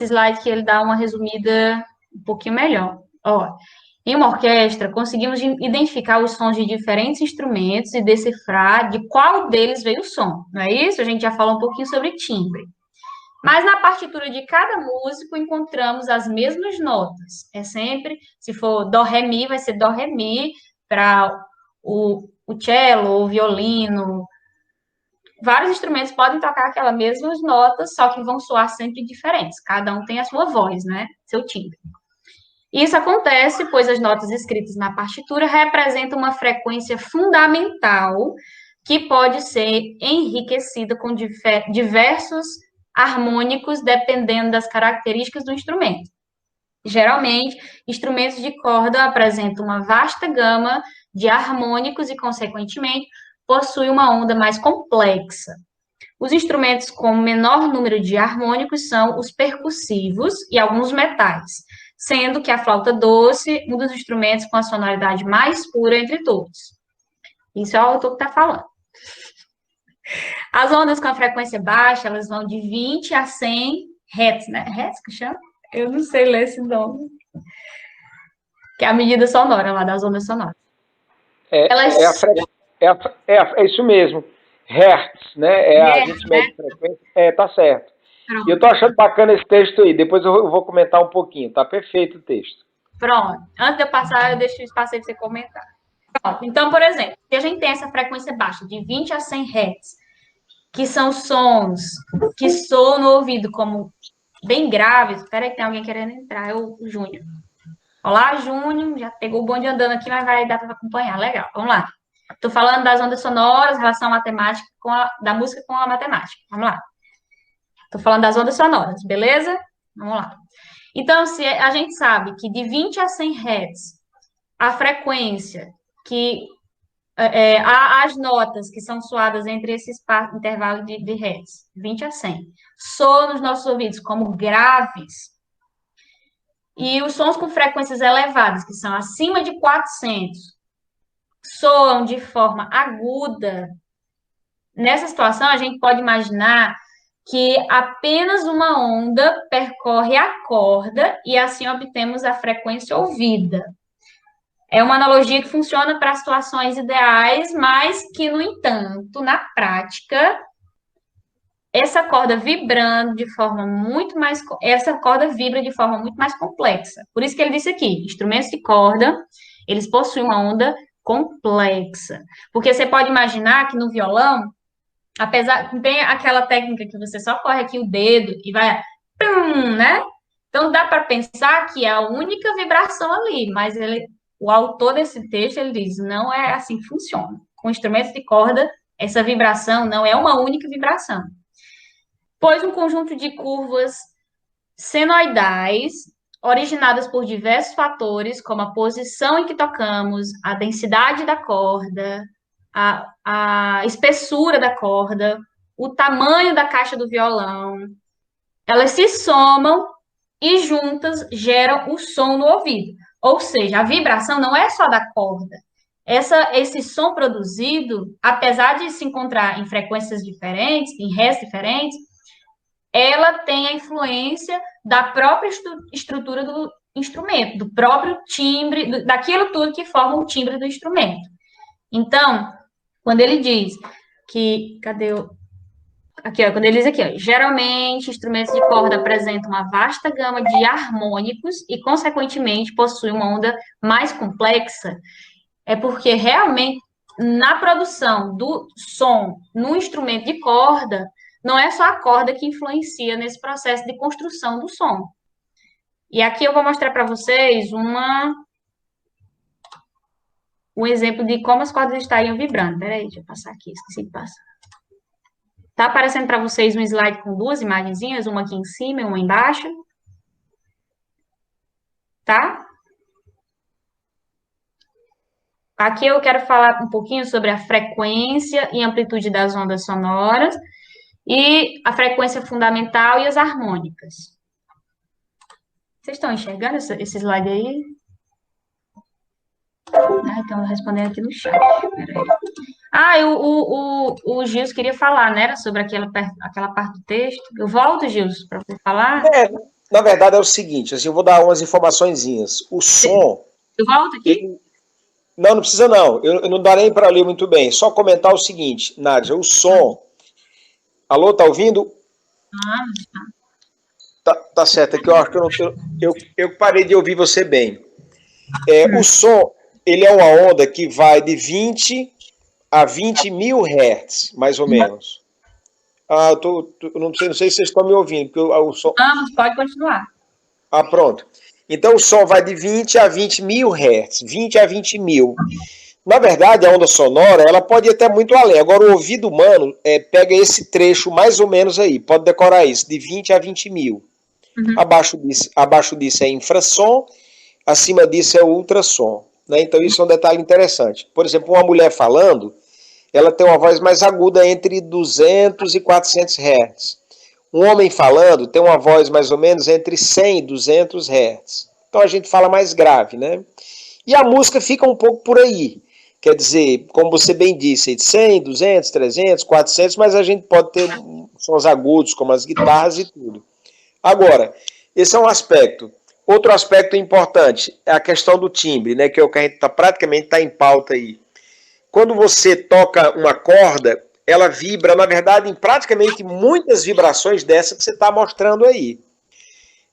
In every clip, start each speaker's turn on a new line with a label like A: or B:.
A: slide que ele dá uma resumida um pouquinho melhor. Ó, em uma orquestra, conseguimos identificar os sons de diferentes instrumentos e decifrar de qual deles veio o som, não é isso? A gente já falou um pouquinho sobre timbre. Mas na partitura de cada músico encontramos as mesmas notas. É sempre, se for dó, ré, mi, vai ser dó, ré, mi, para o cello, o violino. Vários instrumentos podem tocar aquelas mesmas notas, só que vão soar sempre diferentes. Cada um tem a sua voz, né? Seu timbre. Isso acontece pois as notas escritas na partitura representam uma frequência fundamental que pode ser enriquecida com diversos harmônicos dependendo das características do instrumento. Geralmente, instrumentos de corda apresentam uma vasta gama de harmônicos e, consequentemente, possuem uma onda mais complexa. Os instrumentos com menor número de harmônicos são os percussivos e alguns metais, sendo que a flauta doce um dos instrumentos com a sonoridade mais pura entre todos. Isso é o autor que está falando. As ondas com a frequência baixa, elas vão de 20 a 100 Hz, né? Hertz que chama? Eu não sei ler esse nome. Que é a medida sonora lá das ondas sonoras.
B: É isso mesmo. Hertz, né? A gente mede frequência. Tá certo. Pronto. E eu tô achando bacana esse texto aí. Depois eu vou comentar um pouquinho. Tá perfeito o texto.
A: Pronto. Antes de eu passar, eu deixo o espaço aí para você comentar. Pronto. Então, por exemplo, se a gente tem essa frequência baixa, de 20 a 100 Hz, que são sons que soam no ouvido como bem graves. Espera aí que tem alguém querendo entrar. É o Júnior. Olá, Júnior. Já pegou o bonde andando aqui, mas vai dar para acompanhar. Legal. Vamos lá. Estou falando das ondas sonoras, relação à matemática, da música com a matemática. Vamos lá. Estou falando das ondas sonoras, beleza? Vamos lá. Então, se a gente sabe que de 20 a 100 Hz, a frequência que as notas que são soadas entre esse intervalo de Hz, 20 a 100, soam nos nossos ouvidos como graves. E os sons com frequências elevadas, que são acima de 400, soam de forma aguda. Nessa situação, a gente pode imaginar que apenas uma onda percorre a corda e assim obtemos a frequência ouvida. É uma analogia que funciona para situações ideais, mas que, no entanto, na prática, essa corda vibrando de forma muito mais... Essa corda vibra de forma muito mais complexa. Por isso que ele disse aqui, instrumentos de corda, eles possuem uma onda complexa. Porque você pode imaginar que no violão, apesar que tem aquela técnica que você só corre aqui o dedo e vai... né? Então, dá para pensar que é a única vibração ali, mas o autor desse texto, ele diz, não é assim que funciona. Com instrumentos de corda, essa vibração não é uma única vibração. Pois um conjunto de curvas senoidais, originadas por diversos fatores, como a posição em que tocamos, a densidade da corda, a espessura da corda, o tamanho da caixa do violão, elas se somam e juntas geram o som no ouvido. Ou seja, a vibração não é só da corda. Esse som produzido, apesar de se encontrar em frequências diferentes, em Hz diferentes, ela tem a influência da própria estrutura do instrumento, do próprio timbre, daquilo tudo que forma o timbre do instrumento. Então, quando ele diz que... Cadê o... Aqui, ó, quando ele diz aqui, ó, geralmente, instrumentos de corda apresentam uma vasta gama de harmônicos e, consequentemente, possuem uma onda mais complexa, é porque, realmente, na produção do som no instrumento de corda, não é só a corda que influencia nesse processo de construção do som. E aqui eu vou mostrar para vocês um exemplo de como as cordas estariam vibrando. Peraí, deixa eu passar aqui, esqueci de passar. Tá aparecendo para vocês um slide com duas imagenzinhas, uma aqui em cima e uma embaixo. Tá? Aqui eu quero falar um pouquinho sobre a frequência e amplitude das ondas sonoras e a frequência fundamental e as harmônicas. Vocês estão enxergando esse slide aí? Então, respondendo aqui no chat. O Gilson queria falar, né? Era sobre aquela parte do texto. Eu volto, Gilson, para você falar.
B: Na verdade, é o seguinte, assim, eu vou dar umas informaçõezinhas. O som...
A: Eu volto aqui?
B: Não, não precisa não. Eu não darei para ler muito bem. Só comentar o seguinte, Nádia, o som... Alô, tá ouvindo? Tá certo, é que eu acho que eu não tô, eu parei de ouvir você bem. O som, ele é uma onda que vai de 20 a 20 mil hertz, mais ou menos. Eu não sei se vocês estão me ouvindo, porque o som...
A: Vamos, pode continuar.
B: Pronto. Então o som vai de 20 a 20 mil hertz, 20 a 20 mil. Na verdade, a onda sonora, ela pode ir até muito além. Agora, o ouvido humano pega esse trecho mais ou menos aí, pode decorar isso, de 20 a 20 mil. Uhum. Abaixo disso é infrassom, acima disso é ultrassom. Né? Então, isso é um detalhe interessante. Por exemplo, uma mulher falando, ela tem uma voz mais aguda entre 200 e 400 Hz. Um homem falando tem uma voz mais ou menos entre 100 e 200 Hz. Então, a gente fala mais grave, né? E a música fica um pouco por aí. Quer dizer, como você bem disse, 100, 200, 300, 400, mas a gente pode ter sons agudos, como as guitarras e tudo. Agora, esse é um aspecto. Outro aspecto importante é a questão do timbre, né, que é o que a gente praticamente está em pauta aí. Quando você toca uma corda, ela vibra, na verdade, em praticamente muitas vibrações dessa que você está mostrando aí.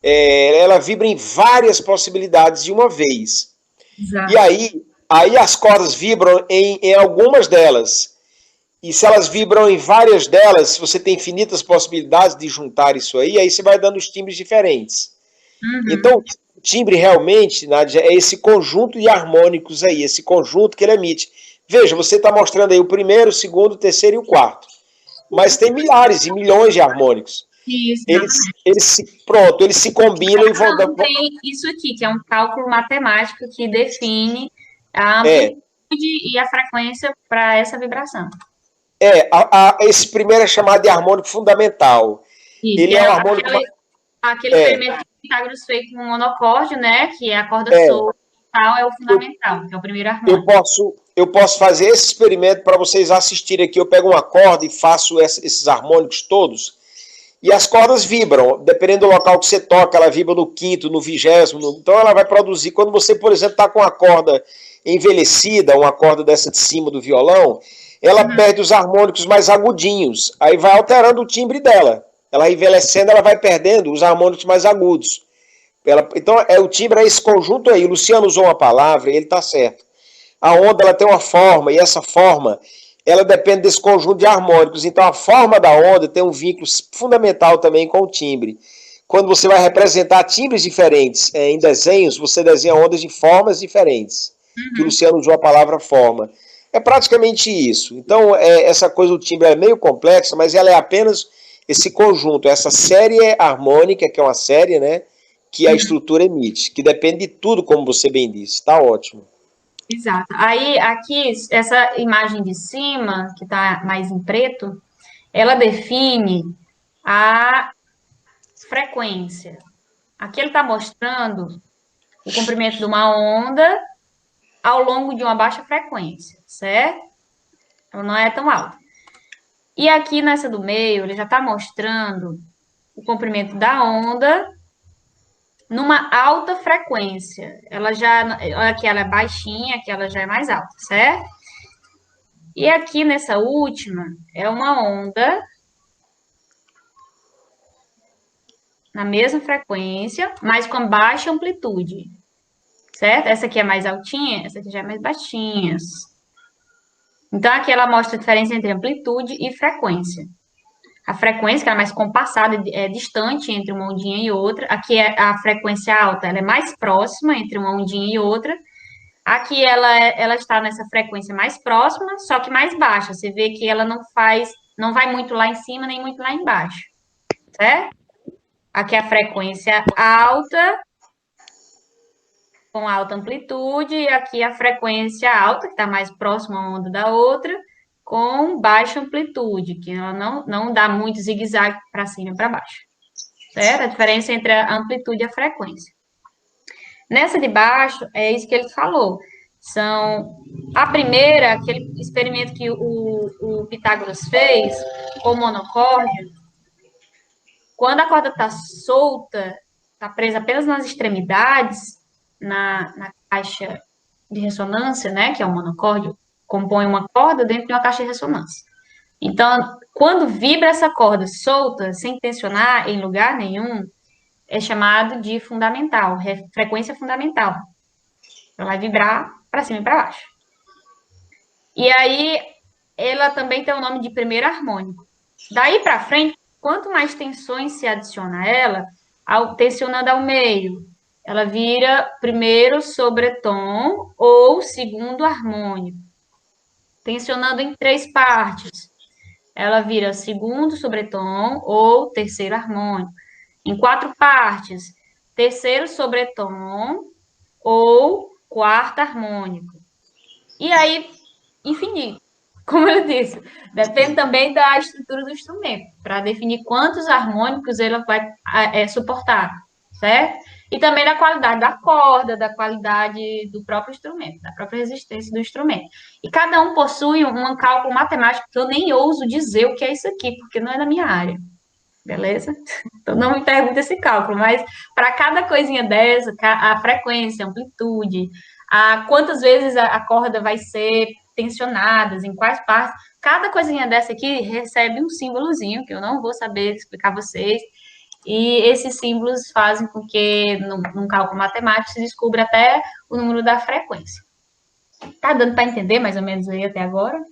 B: Ela vibra em várias possibilidades de uma vez. Exato. E aí as cordas vibram em algumas delas. E se elas vibram em várias delas, se você tem infinitas possibilidades de juntar isso aí você vai dando os timbres diferentes. Uhum. Então, o timbre realmente, Nádia, é esse conjunto de harmônicos aí, esse conjunto que ele emite. Veja, você está mostrando aí o primeiro, o segundo, o terceiro e o quarto. Mas tem milhares e milhões de harmônicos. Isso, eles se combinam e vão dar...
A: Tem isso aqui, que é um cálculo matemático que define a amplitude e a frequência para essa vibração.
B: Esse primeiro é chamado de harmônico fundamental.
A: Isso, ele é um harmônico... Aquele experimento que Pitágoras fez com o monocórdio, né? Que é a corda solta e tal, é o fundamental, que é o primeiro harmônico.
B: Eu posso fazer esse experimento para vocês assistirem aqui. Eu pego uma corda e faço esses harmônicos todos. E as cordas vibram. Dependendo do local que você toca, ela vibra no quinto, no 20º. Então ela vai produzir. Quando você, por exemplo, está com uma corda envelhecida, uma corda dessa de cima do violão, ela perde os harmônicos mais agudinhos. Aí vai alterando o timbre dela. Ela envelhecendo, ela vai perdendo os harmônicos mais agudos. Então, o timbre é esse conjunto aí. O Luciano usou uma palavra e ele está certo. A onda ela tem uma forma, e essa forma ela depende desse conjunto de harmônicos. Então, a forma da onda tem um vínculo fundamental também com o timbre. Quando você vai representar timbres diferentes em desenhos, você desenha ondas de formas diferentes. Que o Luciano usou a palavra forma. É praticamente isso. Então, essa coisa do timbre é meio complexa, mas ela é apenas esse conjunto, essa série harmônica, que é uma série, né, que a estrutura emite, que depende de tudo, como você bem disse. Tá ótimo.
A: Exato. Aí, aqui, essa imagem de cima, que está mais em preto, ela define a frequência. Aqui ele está mostrando o comprimento de uma onda ao longo de uma baixa frequência, certo? Ela não é tão alta. E aqui nessa do meio, ele já está mostrando o comprimento da onda numa alta frequência. Aqui ela é baixinha, aqui ela já é mais alta, certo? E aqui nessa última, é uma onda na mesma frequência, mas com baixa amplitude, certo? Essa aqui é mais altinha, essa aqui já é mais baixinha. Então, aqui ela mostra a diferença entre amplitude e frequência. A frequência, que ela é mais compassada, é distante entre uma ondinha e outra. Aqui a frequência alta, ela é mais próxima entre uma ondinha e outra. Aqui ela está nessa frequência mais próxima, só que mais baixa. Você vê que ela não vai muito lá em cima, nem muito lá embaixo. Certo? Aqui a frequência alta, com alta amplitude, e aqui a frequência alta, que está mais próxima uma onda da outra, com baixa amplitude, que ela não dá muito zigue-zague para cima e para baixo. Certo? A diferença entre a amplitude e a frequência. Nessa de baixo, é isso que ele falou. A primeira, aquele experimento que o Pitágoras fez com o monocórdio, quando a corda está solta, está presa apenas nas extremidades, na caixa de ressonância, né, que é o monocórdio, compõe uma corda dentro de uma caixa de ressonância. Então, quando vibra essa corda solta, sem tensionar em lugar nenhum, é chamado de fundamental, frequência fundamental. Ela vai vibrar para cima e para baixo. E aí, ela também tem o nome de primeiro harmônico. Daí para frente, quanto mais tensões se adiciona a ela, tensionando ao meio, ela vira primeiro sobretom ou segundo harmônico. Tensionando em 3 partes, ela vira segundo sobretom ou terceiro harmônico. Em 4 partes, terceiro sobretom ou quarto harmônico. E aí, infinito. Como eu disse, depende também da estrutura do instrumento, para definir quantos harmônicos ele vai suportar, certo? E também da qualidade da corda, da qualidade do próprio instrumento, da própria resistência do instrumento. E cada um possui um cálculo matemático que eu nem ouso dizer o que é isso aqui, porque não é da minha área, beleza? Então não me pergunte esse cálculo, mas para cada coisinha dessa, a frequência, a amplitude, quantas vezes a corda vai ser tensionadas, em quais partes. Cada coisinha dessa aqui recebe um símbolozinho, que eu não vou saber explicar a vocês, e esses símbolos fazem com que, num cálculo matemático, se descubra até o número da frequência. Tá dando para entender mais ou menos aí até agora?